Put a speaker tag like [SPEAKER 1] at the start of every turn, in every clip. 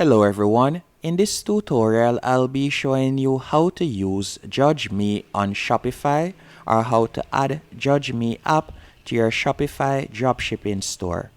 [SPEAKER 1] Hello everyone, in this tutorial I'll be showing you how to use Judge Me on Shopify or how to add Judge Me app to your Shopify dropshipping store.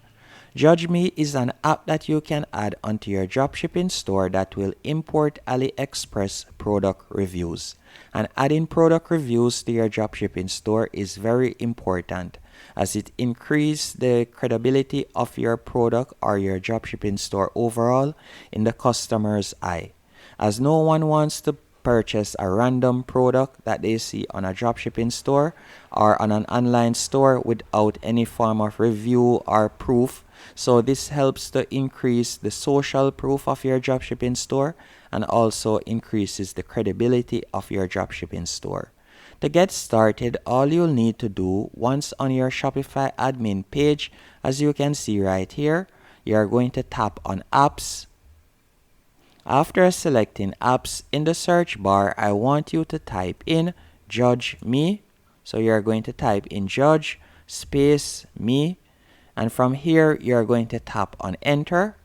[SPEAKER 1] Judge Me is an app that you can add onto your dropshipping store that will import Aliexpress product reviews. And adding product reviews to your dropshipping store is very important as it increases the credibility of your product or your dropshipping store overall in the customer's eye. As no one wants to purchase a random product that they see on a dropshipping store or on an online store without any form of review or proof. So this helps to increase the social proof of your dropshipping store and also increases the credibility of your dropshipping store. To get started, all you'll need to do once on your Shopify admin page, as you can see right here, you're going to tap on apps. After selecting apps in the search bar, I want you to type in Judge Me. So you're going to type in Judge space Me. And from here, you're going to tap on enter.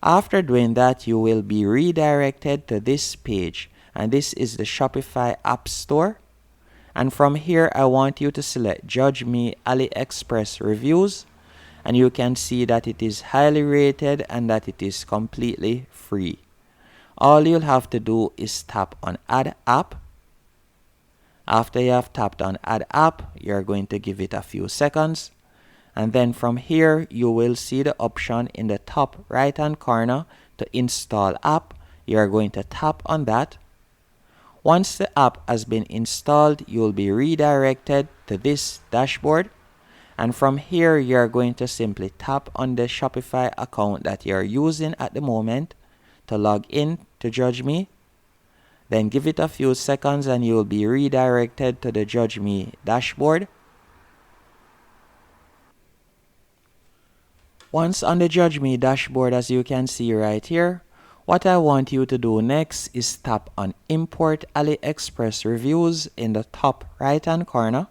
[SPEAKER 1] After doing that, you will be redirected to this page. And this is the Shopify App Store. And from here, I want you to select Judge Me Aliexpress Reviews. And you can see that it is highly rated and that it is completely free. All you'll have to do is tap on Add App. After you have tapped on Add App, you're going to give it a few seconds. And then from here, you will see the option in the top right hand corner to install app. You're going to tap on that. Once the app has been installed, you'll be redirected to this dashboard. And from here, you're going to simply tap on the Shopify account that you're using at the moment to log in to Judge Me. Then give it a few seconds and you'll be redirected to the Judge Me dashboard. Once on the Judge Me dashboard, as you can see right here, what I want you to do next is tap on Import Aliexpress Reviews in the top right hand corner.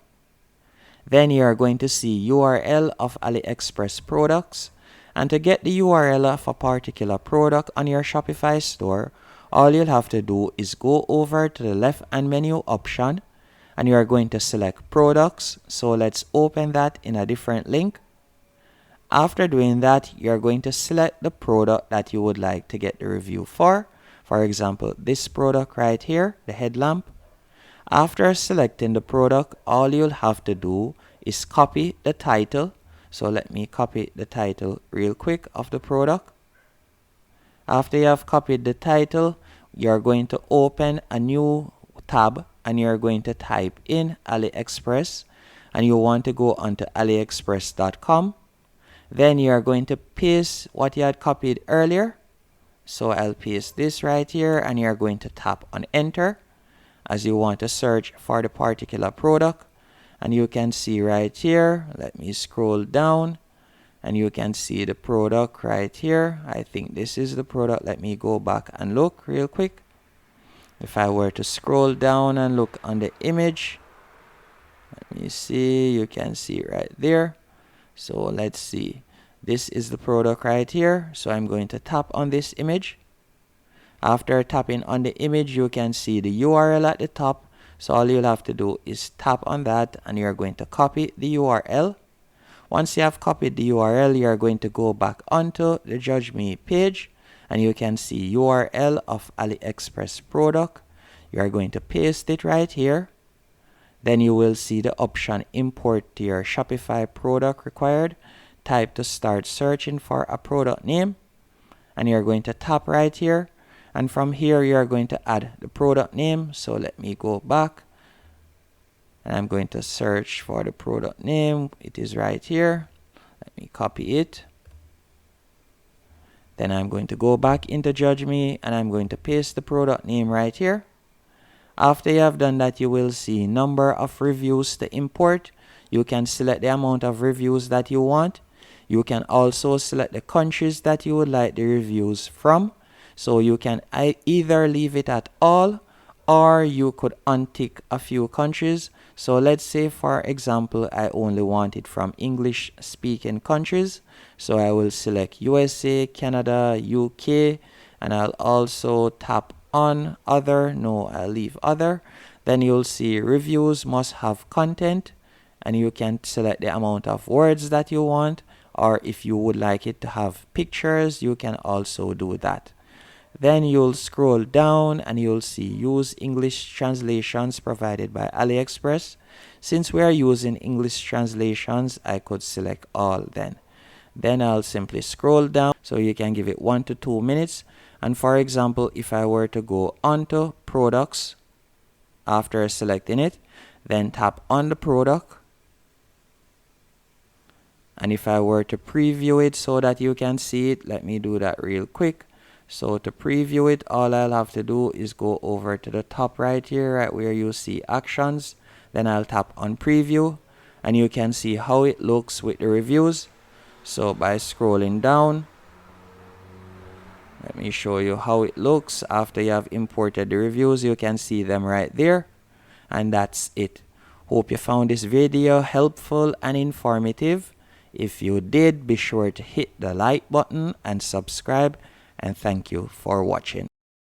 [SPEAKER 1] Then you are going to see URL of Aliexpress products. And to get the URL of a particular product on your Shopify store, all you'll have to do is go over to the left hand menu option and you are going to select products. So let's open that in a different link. After doing that, you're going to select the product that you would like to get the review for. For example, this product right here, the headlamp. After selecting the product, all you'll have to do is copy the title. So let me copy the title real quick of the product. After you have copied the title, you're going to open a new tab and you're going to type in AliExpress and you want to go onto aliexpress.com. Then you are going to paste what you had copied earlier. So I'll paste this right here and you're going to tap on enter as you want to search for the particular product. And you can see right here, let me scroll down and you can see the product right here. I think this is the product. Let me go back and look real quick. If I were to scroll down and look on the image, let me see, you can see right there. So let's see, this is the product right here. So I'm going to tap on this image. After tapping on the image, you can see the URL at the top. So all you'll have to do is tap on that and you're going to copy the URL. Once you have copied the URL, you're going to go back onto the Judge Me page and you can see URL of AliExpress product. You are going to paste it right here. Then you will see the option import to your Shopify product required. Type to start searching for a product name and you're going to tap right here. And from here, you're going to add the product name. So let me go back and I'm going to search for the product name. It is right here. Let me copy it. Then I'm going to go back into Judge Me and I'm going to paste the product name right here. After you have done that, you will see number of reviews to import. You can select the amount of reviews that you want. You can also select the countries that you would like the reviews from. So you can either leave it at all or you could untick a few countries. So let's say, for example, I only want it from English speaking countries. So I will select USA, Canada, UK, and I'll also tap on other. No, I'll leave other. Then you'll see reviews must have content, and you can select the amount of words that you want, or if you would like it to have pictures, you can also do that. Then you'll scroll down and you'll see use English translations provided by Aliexpress. Since we are using English translations, I could select all then. Then I'll simply scroll down, so you can give it 1 to 2 minutes. And for example, if I were to go onto products after selecting it, then tap on the product. And if I were to preview it so that you can see it, let me do that real quick. So to preview it, all I'll have to do is go over to the top right here, right where you see actions. Then I'll tap on preview, and you can see how it looks with the reviews. So by scrolling down, let me show you how it looks after you have imported the reviews. You can see them right there. And that's it. Hope you found this video helpful and informative. If you did, be sure to hit the like button and subscribe. And thank you for watching.